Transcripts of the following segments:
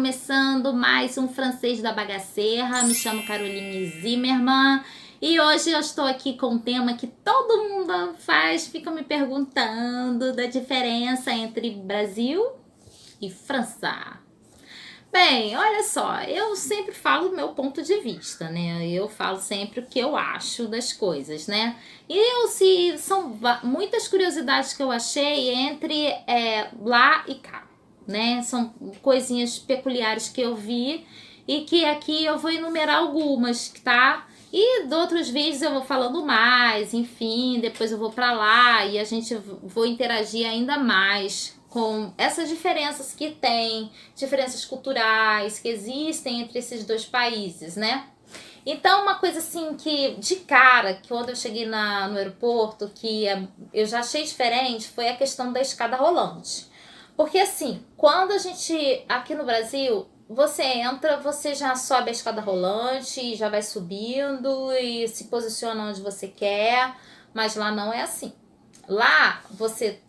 começando mais um Francês da Bagaceira. Me chamo Caroline Zimmermann e hoje eu estou aqui com um tema que todo mundo fica me perguntando da diferença entre Brasil e França. Bem, olha só, eu sempre falo o meu ponto de vista, né? Eu falo sempre o que eu acho das coisas, né? São muitas curiosidades que eu achei entre lá e cá, né? São coisinhas peculiares que eu vi e que aqui eu vou enumerar algumas, tá? E de outros vídeos eu vou falando mais, enfim, depois eu vou pra lá e a gente vou interagir ainda mais com essas diferenças que tem, diferenças culturais que existem entre esses dois países, né? Então, uma coisa assim que, de cara, que quando eu cheguei no aeroporto, eu já achei diferente, foi a questão da escada rolante. Porque assim, quando a gente, aqui no Brasil, você entra, você já sobe a escada rolante, já vai subindo e se posiciona onde você quer, mas lá não é assim. Lá você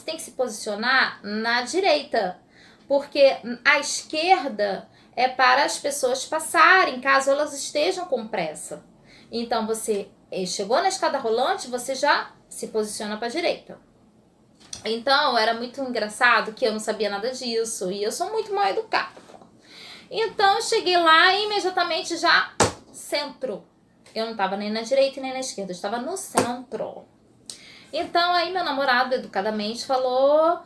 tem que se posicionar na direita, porque a esquerda é para as pessoas passarem, caso elas estejam com pressa. Então você chegou na escada rolante, você já se posiciona para a direita. Então era muito engraçado que eu não sabia nada disso e eu sou muito mal educada. Então eu cheguei lá e imediatamente já centro. Eu não estava nem na direita nem na esquerda, eu estava no centro. Então aí meu namorado educadamente falou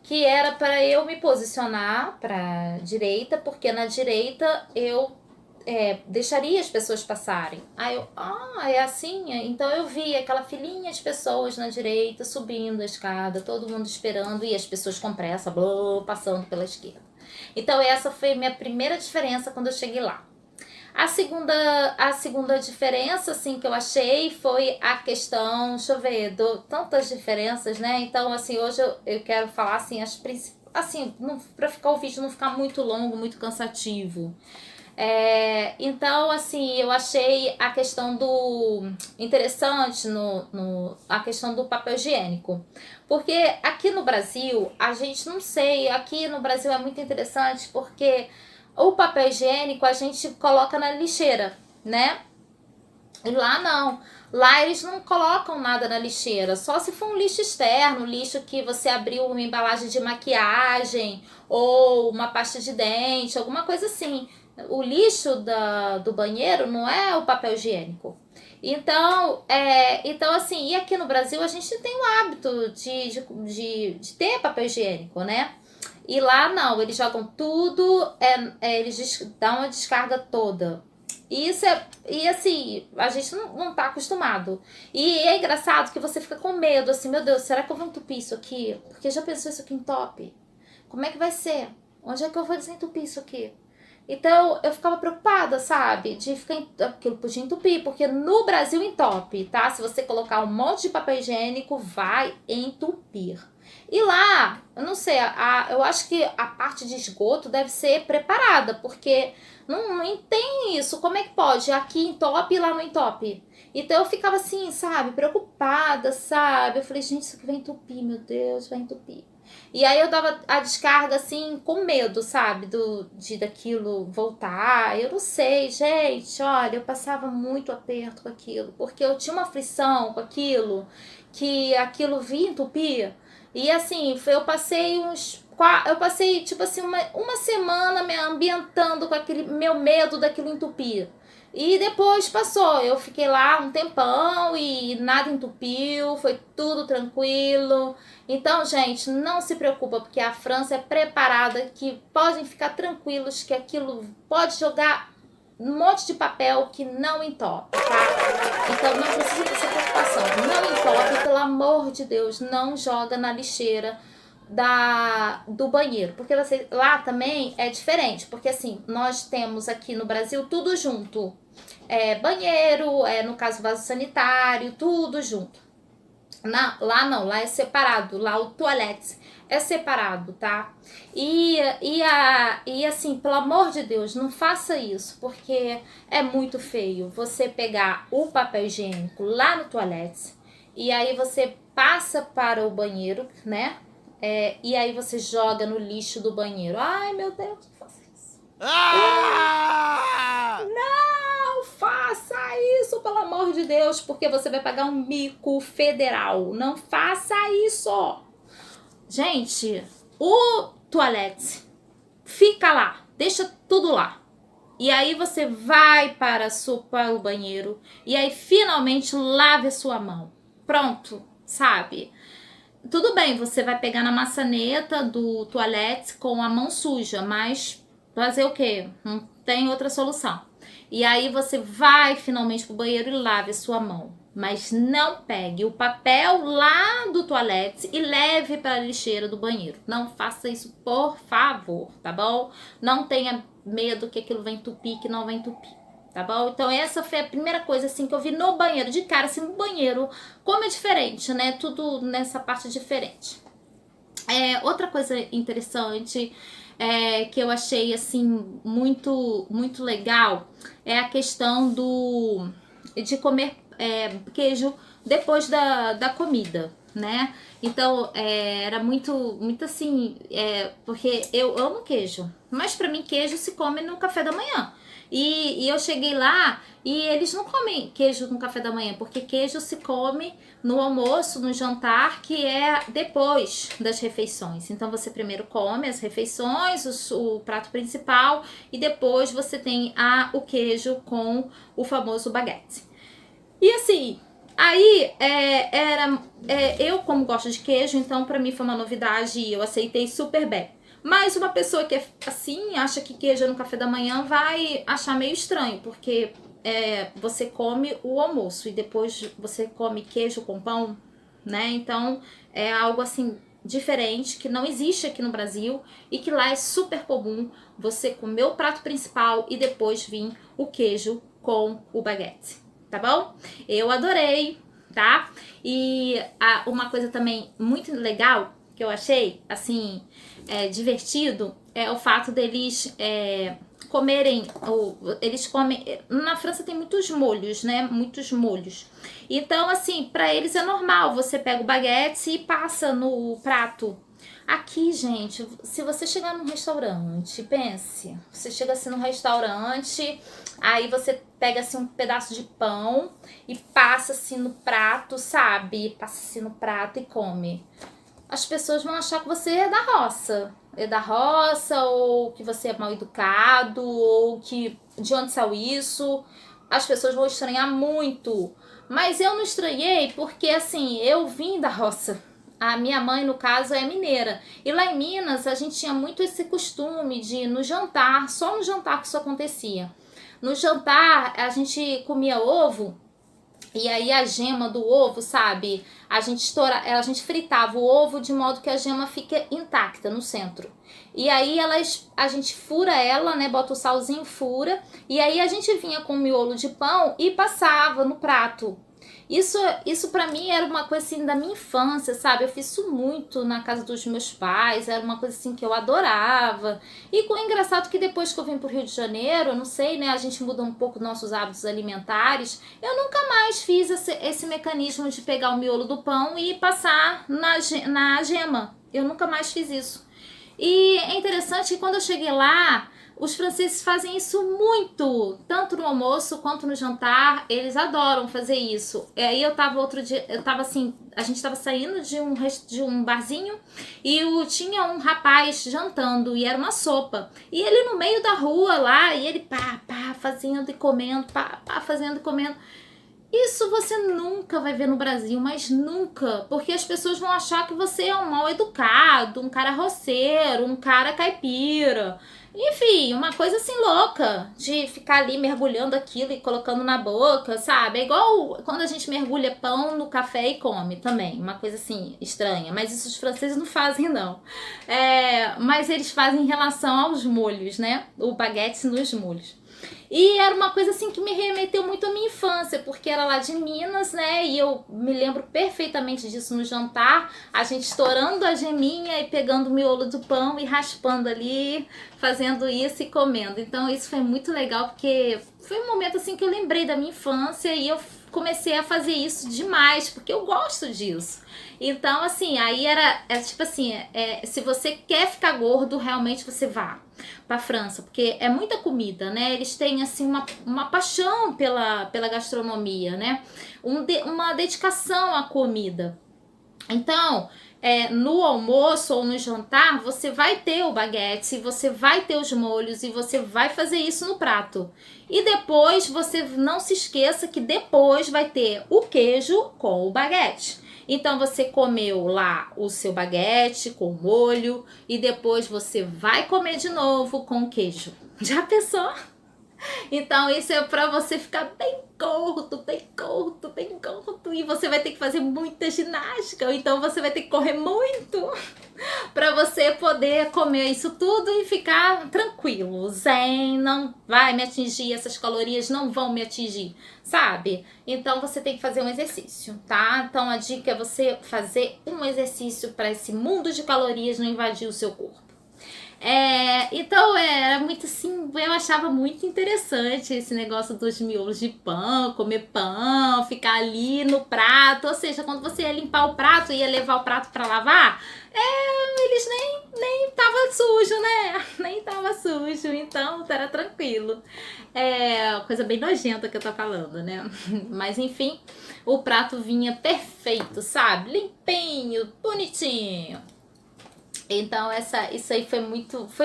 que era para eu me posicionar para direita, porque na direita eu deixaria as pessoas passarem. Aí eu, é assim? Então eu vi aquela filinha de pessoas na direita subindo a escada, todo mundo esperando e as pessoas com pressa, passando pela esquerda. Então essa foi a minha primeira diferença quando eu cheguei lá. A segunda diferença, assim, que eu achei foi a questão, deixa eu ver, tantas diferenças, né? Então, assim, hoje eu quero falar, assim, as principais, assim, para ficar o vídeo não ficar muito longo, muito cansativo. Então, assim, eu achei a questão interessante a questão do papel higiênico. Porque aqui no Brasil, a gente não sei, aqui no Brasil é muito interessante porque o papel higiênico a gente coloca na lixeira, né? E lá não. Lá eles não colocam nada na lixeira, só se for um lixo externo, lixo que você abriu uma embalagem de maquiagem ou uma pasta de dente, alguma coisa assim. O lixo do banheiro não é o papel higiênico. Então assim, e aqui no Brasil a gente tem o hábito de ter papel higiênico, né? E lá não, eles jogam tudo, eles dão uma descarga toda. E assim, a gente não tá acostumado. E é engraçado que você fica com medo, assim, meu Deus, será que eu vou entupir isso aqui? Porque já pensou isso aqui entope? Como é que vai ser? Onde é que eu vou desentupir isso aqui? Então, eu ficava preocupada, sabe? De ficar aquilo podia entupir, porque no Brasil entope, tá? Se você colocar um monte de papel higiênico, vai entupir. E lá, eu não sei, eu acho que a parte de esgoto deve ser preparada, porque não tem isso. Como é que pode? Aqui entope e lá não entope. Então eu ficava assim, sabe, preocupada, sabe? Eu falei, gente, isso aqui vai entupir, meu Deus, vai entupir. E aí eu dava a descarga assim, com medo, sabe, daquilo voltar. Eu não sei, gente, olha, eu passava muito aperto com aquilo, porque eu tinha uma aflição com aquilo, que aquilo vinha entupir. E assim, eu passei tipo assim uma semana me ambientando com aquele meu medo daquilo entupir. E depois passou, eu fiquei lá um tempão e nada entupiu, foi tudo tranquilo. Então, gente, não se preocupa, porque a França é preparada, que podem ficar tranquilos que aquilo pode jogar um monte de papel que não entope, tá? Então não precisa ter essa preocupação. Não entope, pelo amor de Deus, não joga na lixeira do banheiro, porque lá também é diferente, porque assim, nós temos aqui no Brasil tudo junto, banheiro, no caso vaso sanitário, tudo junto. Lá não, lá é separado, lá o toalete é separado, tá? E assim, pelo amor de Deus, não faça isso, porque é muito feio você pegar o papel higiênico lá no toalete e aí você passa para o banheiro, né? E aí você joga no lixo do banheiro. Ai, meu Deus, não faça isso. Ah! Não faça isso, pelo amor de Deus, porque você vai pagar um mico federal. Não faça isso. Gente, o toalete fica lá, deixa tudo lá. E aí você vai para o banheiro e aí finalmente lave a sua mão. Pronto, sabe? Tudo bem, você vai pegar na maçaneta do toalete com a mão suja, mas fazer o quê? Não tem outra solução. E aí você vai finalmente pro banheiro e lave a sua mão. Mas não pegue o papel lá do toalete e leve para a lixeira do banheiro. Não faça isso, por favor, tá bom? Não tenha medo que aquilo vai entupir, que não vai entupir. Tá bom? Então essa foi a primeira coisa assim que eu vi no banheiro, de cara, assim, no banheiro, como é diferente, né? Tudo nessa parte diferente. Outra coisa interessante que eu achei assim muito legal é a questão de comer queijo depois da comida, né? Então era muito assim, porque eu amo queijo, mas para mim queijo se come no café da manhã. E eu cheguei lá e eles não comem queijo no café da manhã, porque queijo se come no almoço, no jantar, que é depois das refeições. Então você primeiro come as refeições, o prato principal, e depois você tem o queijo com o famoso baguete. E assim, aí eu como gosto de queijo, então pra mim foi uma novidade e eu aceitei super bem. Mas uma pessoa que é assim, acha que queijo no café da manhã vai achar meio estranho, porque você come o almoço e depois você come queijo com pão, né? Então é algo assim diferente, que não existe aqui no Brasil e que lá é super comum você comer o prato principal e depois vir o queijo com o baguete, tá bom? Eu adorei, tá? E uma coisa também muito legal que eu achei, assim, divertido, é o fato deles comerem, eles comem, na França tem muitos molhos, né, muitos molhos, então assim, pra eles é normal, você pega o baguete e passa no prato. Aqui, gente, se você chegar num restaurante, pense, você chega assim num restaurante, aí você pega assim um pedaço de pão e passa assim no prato, sabe, passa assim no prato e come. As pessoas vão achar que você é da roça. É da roça, ou que você é mal educado, ou que de onde saiu isso. As pessoas vão estranhar muito. Mas eu não estranhei porque, assim, eu vim da roça. A minha mãe, no caso, é mineira. E lá em Minas, a gente tinha muito esse costume de, no jantar, só no jantar que isso acontecia. No jantar, a gente comia ovo. E aí a gema do ovo, sabe? A gente fritava o ovo de modo que a gema fica intacta no centro. E aí a gente fura ela, né? Bota o salzinho, fura. E aí a gente vinha com o miolo de pão e passava no prato. Isso pra mim era uma coisa assim da minha infância, sabe? Eu fiz isso muito na casa dos meus pais, era uma coisa assim que eu adorava. E é engraçado que depois que eu vim pro Rio de Janeiro, eu não sei, né? A gente mudou um pouco nossos hábitos alimentares. Eu nunca mais fiz esse mecanismo de pegar o miolo do pão e passar na gema. Eu nunca mais fiz isso. E é interessante que quando eu cheguei lá, os franceses fazem isso muito, tanto no almoço quanto no jantar, eles adoram fazer isso. E aí eu tava outro dia, assim, a gente tava saindo de um barzinho e tinha um rapaz jantando e era uma sopa. E ele no meio da rua lá, e ele fazendo e comendo, fazendo e comendo. Isso você nunca vai ver no Brasil, mas nunca, porque as pessoas vão achar que você é um mal educado, um cara roceiro, um cara caipira. Enfim, uma coisa assim louca, de ficar ali mergulhando aquilo e colocando na boca, sabe? É igual quando a gente mergulha pão no café e come também, uma coisa assim estranha, mas isso os franceses não fazem não. Mas eles fazem em relação aos molhos, né? O baguete nos molhos. E era uma coisa assim que me remeteu muito à minha infância, porque era lá de Minas, né? E eu me lembro perfeitamente disso no jantar, a gente estourando a geminha e pegando o miolo do pão e raspando ali, fazendo isso e comendo. Então isso foi muito legal, porque foi um momento assim que eu lembrei da minha infância e eu comecei a fazer isso demais, porque eu gosto disso. Então, assim, aí era tipo assim, se você quer ficar gordo, realmente você vá pra França, porque é muita comida, né? Eles têm, assim, uma paixão pela gastronomia, né? Uma dedicação à comida. Então, no almoço ou no jantar, você vai ter o baguete, você vai ter os molhos e você vai fazer isso no prato. E depois, você não se esqueça que depois vai ter o queijo com o baguete. Então, você comeu lá o seu baguete com molho e depois você vai comer de novo com queijo. Já pensou? Então, isso é pra você ficar bem gordo, bem gordo, bem gordo. E você vai ter que fazer muita ginástica. Então, você vai ter que correr muito pra você poder comer isso tudo e ficar tranquilo. Zen, não vai me atingir, essas calorias não vão me atingir, sabe? Então, você tem que fazer um exercício, tá? Então, a dica é você fazer um exercício pra esse mundo de calorias não invadir o seu corpo. Então era muito assim, eu achava muito interessante esse negócio dos miolos de pão, comer pão, ficar ali no prato, ou seja, quando você ia limpar o prato, ia levar o prato para lavar, eles nem tava sujo, né? Nem tava sujo, então era tranquilo. Coisa bem nojenta que eu tô falando, né? Mas enfim, o prato vinha perfeito, sabe? Limpinho, bonitinho. Então, isso aí foi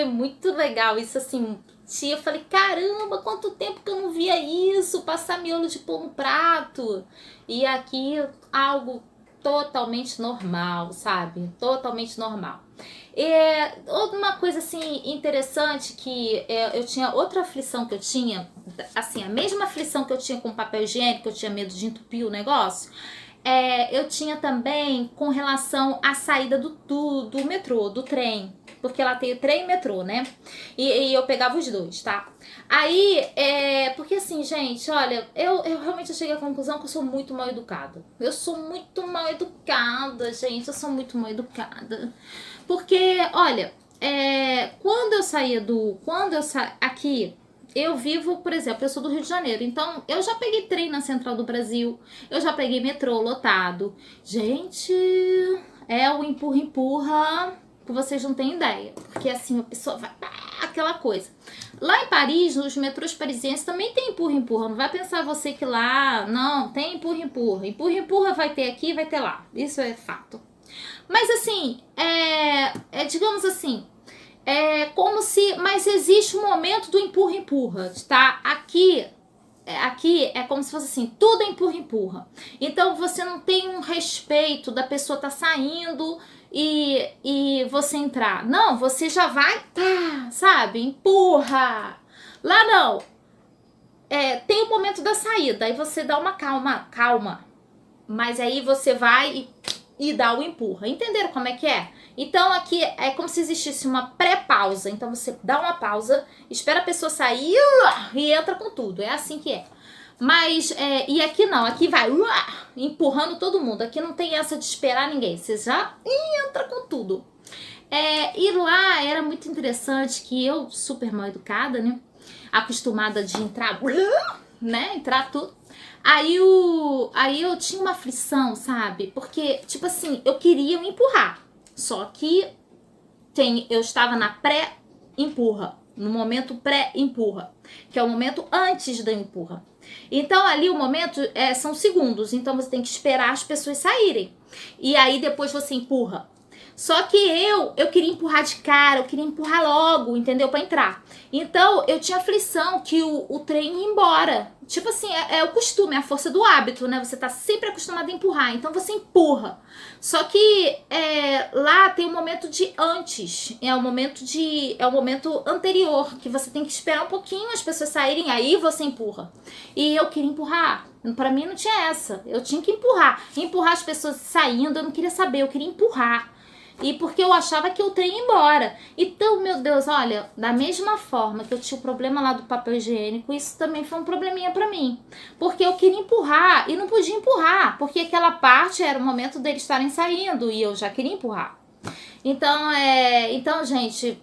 muito legal. Isso assim, eu falei, caramba, quanto tempo que eu não via isso, passar miolo de pão no prato. E aqui, algo totalmente normal, sabe? Totalmente normal. Uma coisa assim interessante que eu tinha outra aflição que eu tinha, assim, a mesma aflição que eu tinha com papel higiênico, eu tinha medo de entupir o negócio. Eu tinha também com relação à saída do metrô, do trem. Porque lá tem o trem e metrô, né? E eu pegava os dois, tá? Aí, porque assim, gente, olha, eu realmente cheguei à conclusão que eu sou muito mal educada. Eu sou muito mal educada, gente. Eu sou muito mal educada. Porque, olha, quando eu saía aqui. Eu vivo, por exemplo, eu sou do Rio de Janeiro, então eu já peguei trem na Central do Brasil, eu já peguei metrô lotado. Gente, o empurra-empurra que vocês não têm ideia. Porque assim, a pessoa vai, aquela coisa. Lá em Paris, nos metrôs parisienses também tem empurra-empurra. Não vai pensar você que lá, não, tem empurra-empurra. Empurra-empurra vai ter aqui, vai ter lá. Isso é fato. Mas assim, digamos assim, mas existe um momento do empurra-empurra, tá? Aqui é como se fosse assim, tudo é empurra-empurra. Então você não tem um respeito da pessoa tá saindo e você entrar. Não, você já vai, tá, sabe? Empurra. Lá não. Tem o momento da saída, aí você dá uma calma. Mas aí você vai e dá o empurra. Entenderam como é que é? Então aqui é como se existisse uma pré-pausa. Então você dá uma pausa, espera a pessoa sair e entra com tudo. É assim que é. Mas, e aqui não, aqui vai empurrando todo mundo. Aqui não tem essa de esperar ninguém. Você já entra com tudo. E lá era muito interessante que eu, super mal educada, né? Acostumada de entrar, né? Entrar tudo. Aí eu tinha uma aflição, sabe? Porque, tipo assim, eu queria me empurrar. Só que eu estava na pré-empurra. No momento pré-empurra. Que é o momento antes da empurra. Então, ali o momento são segundos. Então, você tem que esperar as pessoas saírem. E aí, depois você empurra. Só que eu queria empurrar de cara, eu queria empurrar logo, entendeu? Pra entrar. Então, eu tinha aflição que o trem ia embora. Tipo assim, é o costume, é a força do hábito, né? Você tá sempre acostumado a empurrar, então você empurra. Só que lá tem um momento de antes, é o momento anterior, que você tem que esperar um pouquinho as pessoas saírem, aí você empurra. E eu queria empurrar. Pra mim não tinha essa. Eu tinha que empurrar. Empurrar as pessoas saindo, eu não queria saber, eu queria empurrar. E porque eu achava que o trem ia embora. Então, meu Deus, olha, da mesma forma que eu tinha o problema lá do papel higiênico, isso também foi um probleminha pra mim. Porque eu queria empurrar e não podia empurrar, porque aquela parte era o momento deles estarem saindo e eu já queria empurrar. Então, gente,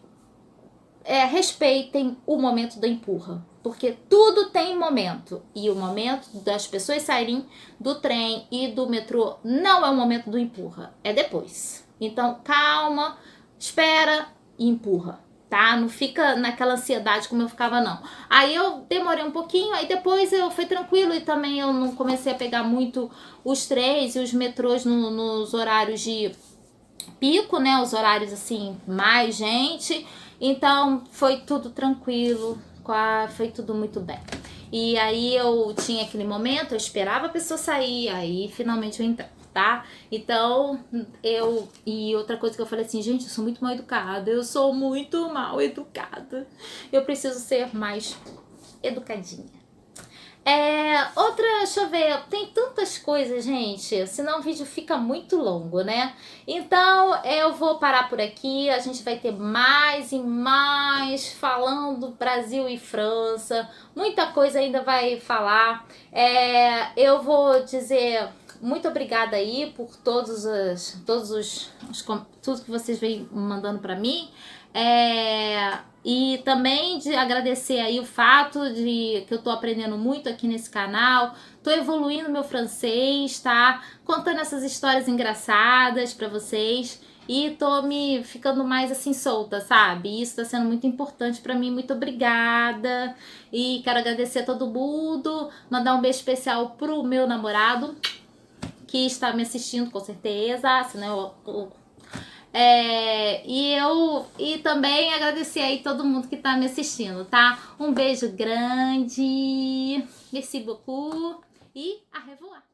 respeitem o momento da empurra. Porque tudo tem momento. E o momento das pessoas saírem do trem e do metrô não é o momento do empurra. É depois. Então, calma, espera e empurra, tá? Não fica naquela ansiedade como eu ficava, não. Aí eu demorei um pouquinho, aí depois eu fui tranquilo e também eu não comecei a pegar muito os trens e os metrôs nos horários de pico, né? Os horários assim, mais gente. Então foi tudo tranquilo, foi tudo muito bem. E aí eu tinha aquele momento, eu esperava a pessoa sair, aí finalmente eu entrava, tá? Então e outra coisa que eu falei assim, gente, eu sou muito mal educada, eu sou muito mal educada, eu preciso ser mais educadinha. Deixa eu ver, tem tantas coisas, gente, senão o vídeo fica muito longo, né? Então eu vou parar por aqui, a gente vai ter mais e mais falando Brasil e França, muita coisa ainda vai falar. Eu vou dizer muito obrigada aí por tudo que vocês vêm mandando para mim. E também de agradecer aí o fato de que eu tô aprendendo muito aqui nesse canal, tô evoluindo meu francês, tá? Contando essas histórias engraçadas pra vocês e tô me ficando mais assim solta, sabe? E isso tá sendo muito importante pra mim, muito obrigada. E quero agradecer a todo mundo, mandar um beijo especial pro meu namorado que está me assistindo com certeza, senão e também agradecer aí todo mundo que tá me assistindo, tá? Um beijo grande, merci beaucoup e au revoir.